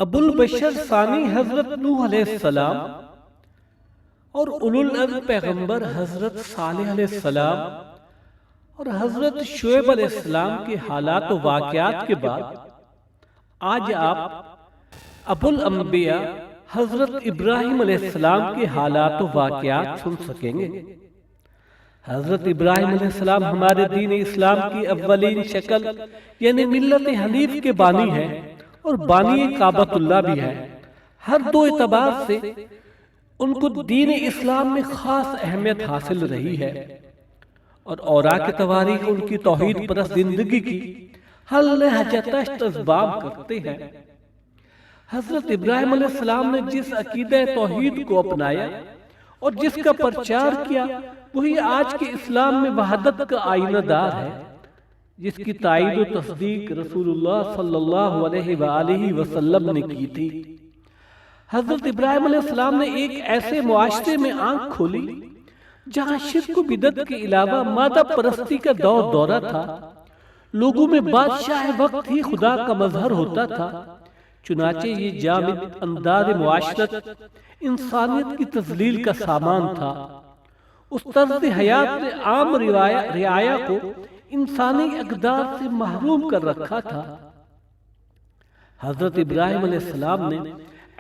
ابو البشر ثانی حضرت نوح علیہ السلام اور اولو العزم پیغمبر حضرت صالح علیہ السلام اور حضرت شعیب علیہ السلام کے حالات و واقعات کے بعد آج آپ ابو الانبیاء حضرت ابراہیم علیہ السلام کے حالات و واقعات سن سکیں گے۔ حضرت ابراہیم علیہ السلام ہمارے دین اسلام کی اولین شکل یعنی ملت حنیف کے بانی ہیں اور بانی کعبۃ اللہ بھی ہیں۔ ہر دو اعتبار سے ان کو دین اسلام میں خاص اہمیت حاصل رہی ہے اور اوراق تواریخ ان کی توحید پرست زندگی کی حل حجتشت اسباب کرتے ہیں۔ حضرت ابراہیم علیہ السلام نے جس عقیدہ توحید کو اپنایا اور جس کا پرچار کیا وہی آج کے اسلام میں وحدت کا آئینہ دار ہے، جس کی تائید و تصدیق رسول اللہ صلی اللہ علیہ وآلہ وسلم نے کی تھی۔ حضرت ابراہیم علیہ السلام نے ایک ایسے معاشرے میں آنکھ کھولی جہاں شرک و بدعت کے علاوہ مادہ پرستی کا دور دورہ تھا، لوگوں میں بادشاہ وقت ہی خدا کا مظہر ہوتا تھا۔ چنانچہ یہ جامد انداز معاشرت انسانیت کی تذلیل کا سامان تھا۔ اس طرز حیات نے عام رعایا کو انسانی اقدار سے محروم کر رکھا تھا۔ حضرت ابراہیم علیہ السلام نے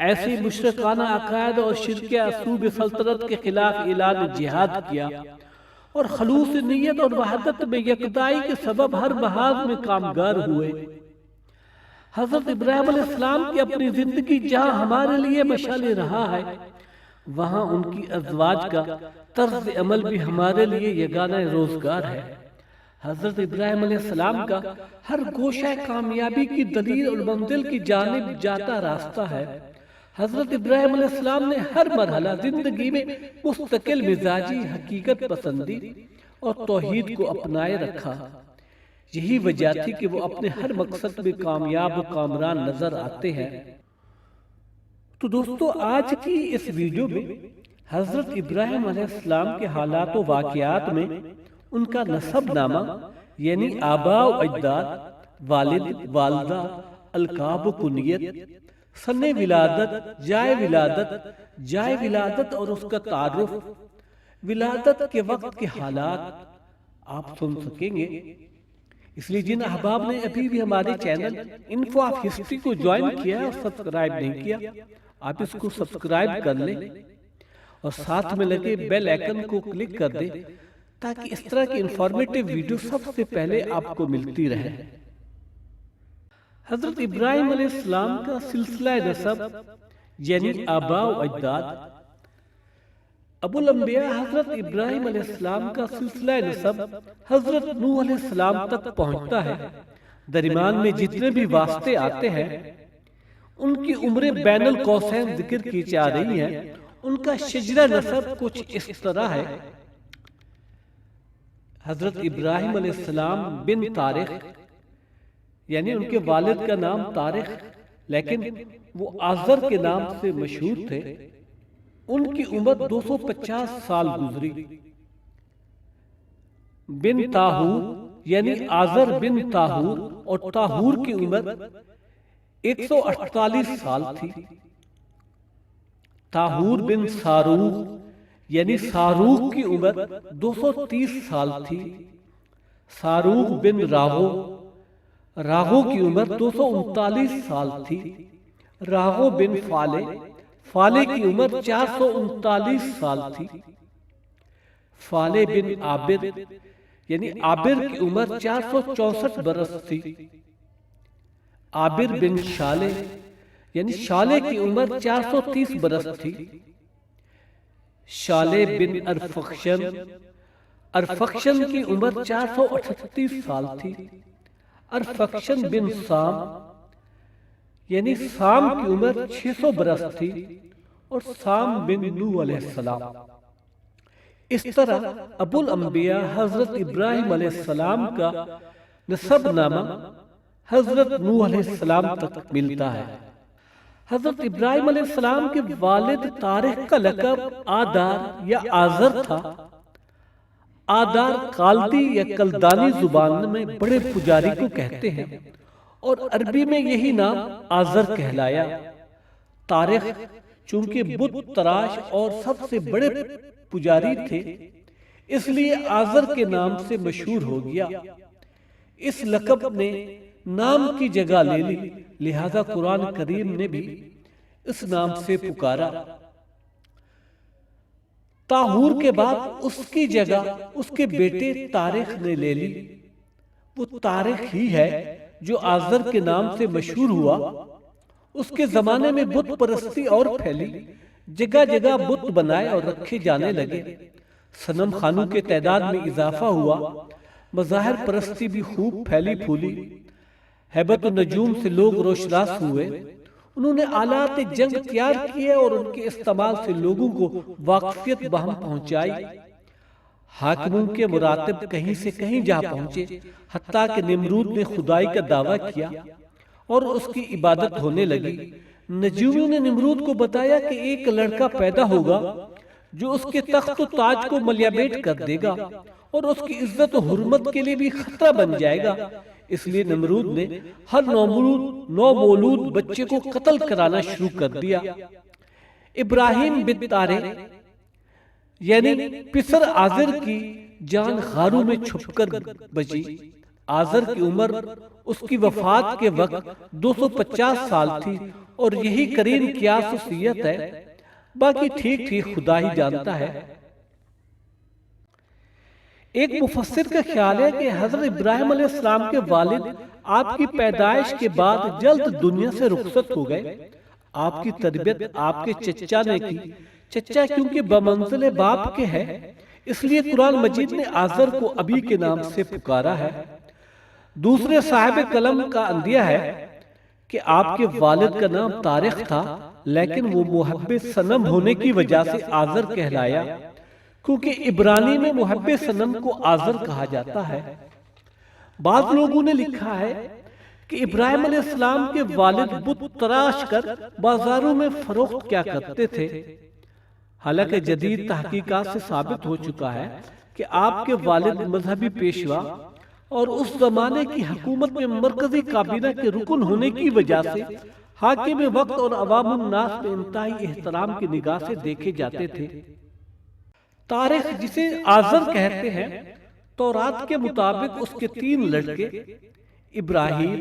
ایسی مشرکانہ عقائد اور شرک اسلوب سلطنت کے خلاف اعلان جہاد کیا اور خلوص نیت اور وحدت میں یکتائی کے سبب ہر محاذ میں کامگار ہوئے۔ حضرت ابراہیم علیہ السلام کی اپنی زندگی جہاں ہمارے لیے مشعل رہا ہے، وہاں ان کی ازواج کا طرز عمل بھی ہمارے لیے یگانہ روزگار ہے۔ حضرت ابراہیم علیہ السلام کا ہر گوشہ کامیابی کی دلیل اور منزل کی جانب جاتا راستہ ہے۔ حضرت ابراہیم علیہ السلام نے ہر مرحلہ زندگی میں مستقل مزاجی، حقیقت پسندی اور توحید کو اپنائے رکھا۔ یہی وجہ تھی کہ وہ اپنے ہر مقصد میں کامیاب و کامران نظر آتے ہیں۔ تو دوستو، آج کی اس ویڈیو میں حضرت ابراہیم علیہ السلام کے حالات و واقعات میں ان کا نسب نامہ یعنی آباء و اجداد، والد، والدہ، القاب و کنیت، سن ولادت، جائے ولادت اور اس کا تعارف، ولادت کے وقت کے حالات آپ سن سکیں گے۔ اس لیے جن احباب نے ابھی بھی ہمارے چینل انفو آف ہسٹری کو جوائن کیا ہے اور سبسکرائب نہیں کیا، آپ اس کو سبسکرائب کر لیں اور ساتھ میں لگے بیل آئیکن کو کلک کر دیں تاکہ اس طرح کی انفارمیٹیو ویڈیو سب سے پہلے آپ کو ملتی رہے۔ حضرت ابراہیم علیہ السلام کا سلسلہ نسب یعنی آباء و اجداد۔ ابو الانبیاء حضرت ابراہیم علیہ السلام کا سلسلہ نسب حضرت نوح علیہ السلام تک پہنچتا ہے۔ درمیان میں جتنے بھی واسطے آتے ہیں ان کی عمریں بین القوسین ذکر کی جا رہی ہیں۔ ان کا شجرہ نسب کچھ اس طرح ہے: حضرت ابراہیم علیہ السلام بن طارق، یعنی ان کے والد کا نام طارق لیکن وہ آزر کے نام سے مشہور تھے۔ ان کی عمر 250 سال گزری۔ بن طاہور یعنی آزر بن طاہور اور طاہور کی عمر 148 سال تھی۔ طاہور بن ساروخ یعنی ساروخ کی عمر 230 سال تھی۔ ساروخ بن راغو کی عمر 239 سال تھی۔ راغو بن فالے کی عمر 439 سال تھی۔ فالے بن عابر یعنی عابر کی عمر 464 برس تھی۔ عابر بن شالے یعنی شالے کی عمر 430 برس تھی۔ شالے بن ارفخشن کی عمر 438 سال تھی۔ ارفخشن بن سام یعنی سام کی عمر 600 برس تھی اور سام بن نوح علیہ السلام۔ اس طرح ابو الانبیاء حضرت ابراہیم علیہ السلام کا نسب نامہ حضرت نوح علیہ السلام تک ملتا ہے۔ حضرت ابراہیم علیہ السلام کے والد طارق کا لقب آدار یا آزر تھا۔ آدار کالدی یا کلدانی زبان میں بڑے پجاری کو کہتے ہیں اور عربی میں یہی نام آزر کہلایا۔ طارق چونکہ بت تراش اور سب سے بڑے پجاری تھے، اس لیے آزر کے نام سے مشہور ہو گیا۔ اس لقب نے نام کی جگہ لے لی، لہذا قرآن کریم نے بھی اس نام سے پکارا۔ طاہور کے بعد اس کی جگہ اس کے بیٹے طارق نے لے لی۔ وہ طارق ہی ہے جو آزر کے نام سے مشہور ہوا۔ اس کے زمانے میں بت پرستی اور پھیلی، جگہ جگہ بت بنائے اور رکھے جانے لگے، صنم خانوں کے تعداد میں اضافہ ہوا، مظاہر پرستی بھی خوب پھیلی پھولی، ہیبت النجوم سے لوگ روشناس ہوئے، انہوں نے آلات جنگ تیار کیے اور ان کے استعمال سے لوگوں کو واقفیت بہم پہنچائی۔ حاکموں کے مراتب کہیں سے کہیں جا پہنچے، حتیٰ کہ نمرود نے خدائی کا دعویٰ کیا اور اس کی عبادت ہونے لگی۔ نجومیوں نے نمرود کو بتایا کہ ایک لڑکا پیدا ہوگا جو اس کے تخت و تاج کو ملیابیٹ کر دے گا اور اس کی عزت و حرمت کے لیے بھی خطرہ بن جائے گا۔ اس لیے نمرود نے ہر نومولود بچے کو قتل کرانا شروع کر دیا۔ ابراہیم بن طارق یعنی پسر آزر کی جان غاروں میں چھپ کر بچی۔ آزر کی عمر اس کی وفات کے وقت 250 سال تھی اور یہی قرین قیاس و سیت ہے، باقی ٹھیک ٹھیک خدا ہی جانتا ہے۔ ایک مفسر کا خیال ہے کہ حضرت ابراہیم علیہ السلام کے والد آپ کی پیدائش کے بعد جلد دنیا سے رخصت ہو گئے۔ آپ کی تربیت آپ کے چچا نے کی۔ چچا کیونکہ بمنزل باپ کے ہے، اس لیے قرآن مجید نے آزر کو ابی کے نام سے پکارا ہے۔ دوسرے صاحب قلم کا اندیہ ہے کہ آپ کے والد کا نام طارق تھا، لیکن وہ محب صنم ہونے کی وجہ سے آزر کہلایا، کیونکہ عبرانی میں محب صنم کو آزر کہا جاتا ہے۔ بعض لوگوں نے لکھا ہے کہ ابراہیم علیہ السلام کے والد بت تراش کر بازاروں میں فروخت کیا کرتے تھے، حالانکہ جدید تحقیقات سے ثابت ہو چکا ہے کہ آپ کے والد مذہبی پیشوا اور اس زمانے کی حکومت میں مرکزی کابینہ کے رکن ہونے کی وجہ سے حاکم وقت اور عوام الناس میں انتہائی احترام کی نگاہ سے دیکھے جاتے تھے۔ طارق جسے آزر کہتے ہیں، تورات کے مطابق اس کے 3 لڑکے ابراہیم،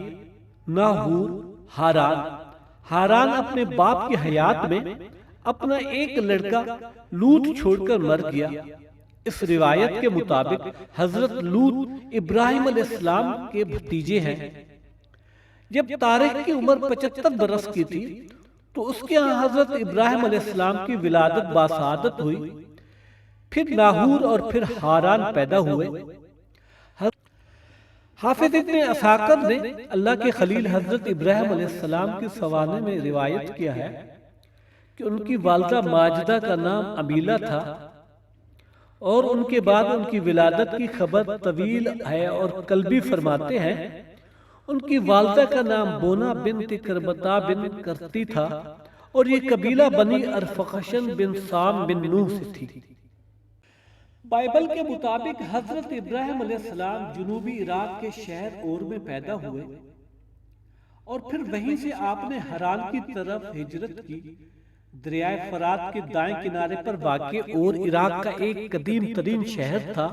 ناہور، ہاران اپنے باپ کی حیات میں اپنا ایک لڑکا لوط چھوڑ کر مر گیا۔ اس روایت کے مطابق حضرت لوط ابراہیم علیہ السلام کے بھتیجے ہیں۔ جب طارق کی عمر 75 برس کی تھی تو اس کے ہاں حضرت ابراہیم علیہ السلام کی ولادت باسعادت ہوئی، پھر ناہور اور پھر ہاران پیدا ہوئے۔ حافظ ابن اساکر نے اللہ کے خلیل حضرت ابراہیم علیہ السلام کے سوانے میں روایت کیا ہے کہ ان کی والدہ ماجدہ کا نام امیلہ تھا، اور ان کے بعد ان کی ولادت کی خبر طویل ہے، اور کلبی فرماتے ہیں ان کی والدہ کا نام بونا بنت کربتا بن کرتی تھا، اور یہ قبیلہ بنی ارفخشن بن سام بن نوح سے تھی۔ بائبل کے مطابق حضرت ابراہیم علیہ السلام جنوبی عراق کے شہر اور میں پیدا ہوئے، اور پھر وہیں سے آپ نے ہران کی طرف ہجرت کی۔ دریائے فرات کے دائیں کنارے پر واقع اور عراق کا ایک قدیم ترین شہر تھا،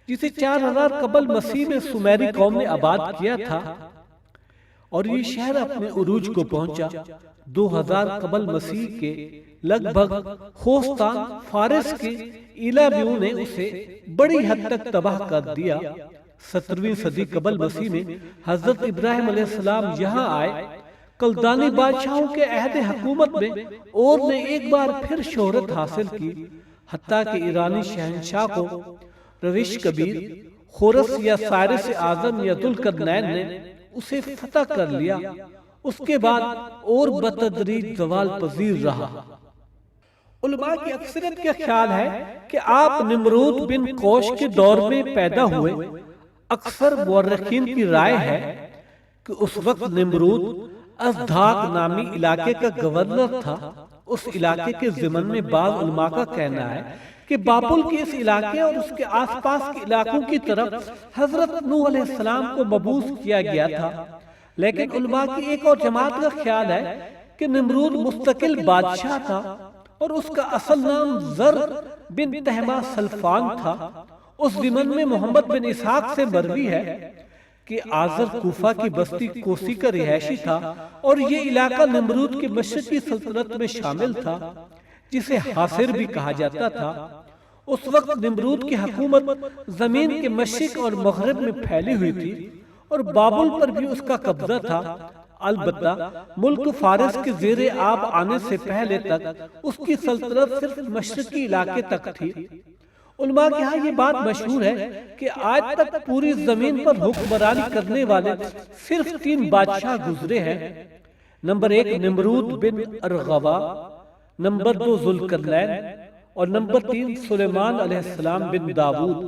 جسے 4000 قبل مسیح میں سمیری قوم نے آباد کیا تھا، اور یہ شہر اپنے عروج کو پہنچا 2000 قبل مسیح کے لگ بھگ۔ خوستان فارس کے ایلاویوں نے اسے بڑی حد تک تباہ کر دیا۔ 17ویں صدی قبل مسیح میں حضرت ابراہیم علیہ السلام یہاں آئے۔ کلدانی بادشاہوں کے عہد حکومت میں اور نے ایک بار پھر شہرت حاصل کی، حتیٰ کہ ایرانی شہنشاہ کو روش کبیر، خورس یا سائرس اعظم یا ذوالقرنین نے اسے فتح کر لیا۔ اس کے بعد اور بتدریج زوال پذیر رہا۔ علماء کی اکثریت کا خیال ہے کہ آپ نمرود بن کوش کے دور میں پیدا ہوئے۔ اکثر مورخین کی رائے ہے کہ اس وقت نمرود ازدھاق نامی علاقے کا گورنر تھا۔ اس علاقے کے ضمن میں بعض علماء کا کہنا ہے کہ بابل کے اس علاقے اور اس کے آس پاس کے علاقوں کی طرف حضرت نوح علیہ السلام کو مبعوث کیا گیا تھا، لیکن علماء کی ایک اور جماعت کا خیال ہے کہ نمرود مستقل بادشاہ تھا اور اس کا اصل نام زر بن تہما سلفان تھا۔ اس ضمن میں محمد بن اسحاق سے مروی ہے کہ آزر کوفہ کی بستی کوسی کا رہائشی تھا اور یہ علاقہ نمرود کے مشرقی سلطنت میں شامل تھا جسے حاصر بھی کہا جاتا تھا۔ اس وقت نمرود کی حکومت زمین کے مشرق اور مغرب میں پھیلی ہوئی تھی اور بابل پر بھی اس کا قبضہ تھا۔ البتہ ملک فارس کے زیر آب آنے سے پہلے تک اس کی سلطنت صرف مشرقی علاقے تک تھی۔ علماء کے ہاں یہ بات مشہور ہے کہ آج تک پوری زمین پر حکمرانی کرنے والے صرف 3 بادشاہ گزرے ہیں۔ نمبر 1 نمرود بن ارغوا، نمبر 2 ذوالقرنین اور نمبر 3 سلیمان علیہ السلام بن داود۔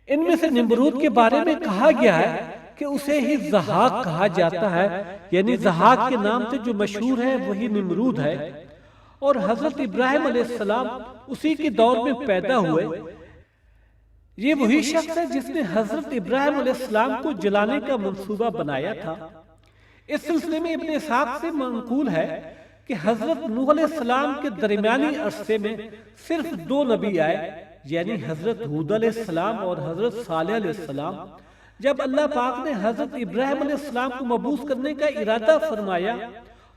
ان میں سے نمرود کے بارے میں کہا گیا ہے کہ اسے ہی زحاق کہا جاتا ہے، یعنی زحاق کے نام سے جو مشہور ہے وہی نمرود ہے، اور حضرت ابراہیم علیہ السلام اسی کے دور میں پیدا ہوئے۔ یہ وہی شخص ہے جس نے حضرت ابراہیم علیہ السلام کو جلانے کا منصوبہ بنایا تھا۔ اس سلسلے میں ابن اسحاق سے منقول ہے کہ حضرت نوح علیہ السلام کے درمیانی عرصے میں صرف 2 نبی آئے، یعنی حضرت ہود علیہ السلام اور حضرت صالح علیہ السلام۔ جب اللہ پاک نے حضرت ابراہیم علیہ السلام کو مبعوث کرنے کا ارادہ فرمایا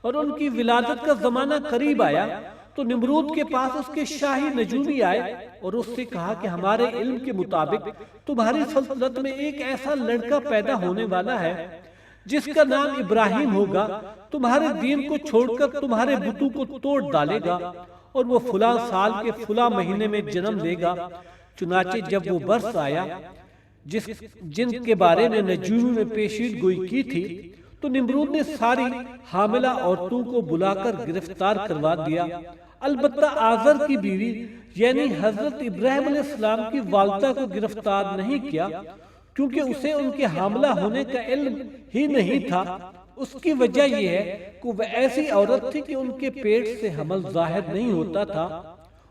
اور ان کی ولادت کا زمانہ قریب آیا تو نمرود کے پاس اس کے شاہی نجومی آئے اور اس سے کہا کہ ہمارے علم کے مطابق تمہاری سلطنت میں ایک ایسا لڑکا پیدا ہونے والا ہے جس کا نام ابراہیم ہوگا، تمہارے دین کو چھوڑ کر تمہارے بتوں کو توڑ ڈالے گا اور وہ فلاں سال کے فلاں مہینے میں جنم لے گا۔ چنانچہ جب وہ برس آیا جن کے بارے میں نجوم میں پیشین گوئی کی تھی تو نمرود نے ساری حاملہ عورتوں کو بلا کر گرفتار کروا دیا۔ البتہ آزر کی بیوی یعنی حضرت ابراہیم علیہ السلام کی والدہ کو گرفتار نہیں کیا، کیونکہ اسے ان کے حاملہ ہونے کا علم ہی نہیں تھا۔ اس کی وجہ یہ ہے کہ وہ ایسی عورت تھی کہ ان کے پیٹ سے حمل ظاہر نہیں ہوتا تھا۔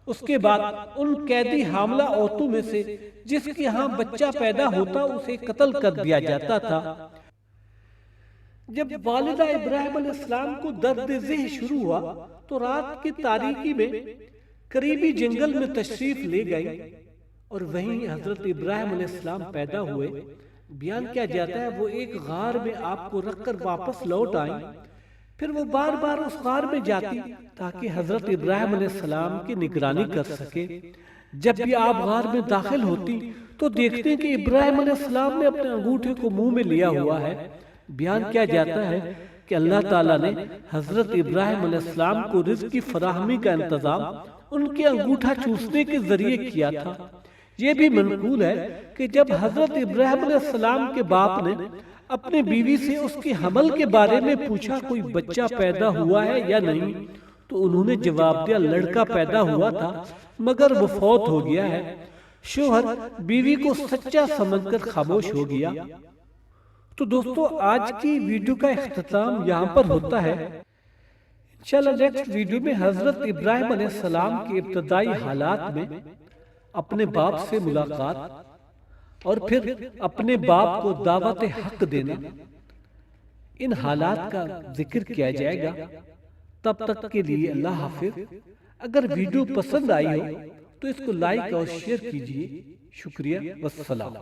اس کے بعد ان قیدی حاملہ عورتوں میں سے جس کے ہاں بچہ پیدا ہوتا اسے قتل کر دیا جاتا تھا۔ جب والدہ ابراہیم علیہ السلام کو درد ذہ شروع ہوا تو رات کی تاریکی میں قریبی جنگل میں تشریف لے گئی اور وہیں حضرت ابراہیم علیہ السلام پیدا ہوئے۔ بیان کیا جاتا ہے وہ ایک غار میں آپ کو رکھ کر واپس لوٹ آئیں، پھر وہ بار بار اس غار میں جاتی تاکہ حضرت ابراہیم علیہ السلام کی نگرانی کر سکے۔ جب بھی آپ غار میں داخل ہوتی تو دیکھتے کہ ابراہیم علیہ السلام نے اپنے انگوٹھے کو منہ میں لیا ہوا ہے۔ بیان کیا جاتا ہے کہ اللہ تعالیٰ نے حضرت ابراہیم علیہ السلام کو رزق کی فراہمی کا انتظام ان کے انگوٹھا چوسنے کے ذریعے کیا تھا۔ یہ بھی منقول ہے کہ جب حضرت ابراہیم علیہ السلام کے باپ نے اپنی بیوی سے اس کے حمل کے بارے میں پوچھا کوئی بچہ پیدا ہوا ہے یا نہیں، تو انہوں نے جواب دیا لڑکا پیدا ہوا تھا مگر وہ فوت ہو گیا ہے۔ شوہر بیوی کو سچا سمجھ کر خاموش ہو گیا۔ تو دوستو آج کی ویڈیو کا اختتام یہاں پر ہوتا ہے۔ انشاءاللہ نیکسٹ ویڈیو میں حضرت ابراہیم علیہ السلام کے ابتدائی حالات میں اپنے باپ سے ملاقات اور پھر اپنے باپ کو دعوت حق دینا، ان حالات کا ذکر کیا جائے گا۔ تب تک کے لیے اللہ حافظ۔ اگر ویڈیو پسند آئی ہو تو اس کو لائک اور شیئر کیجیے۔ شکریہ والسلام۔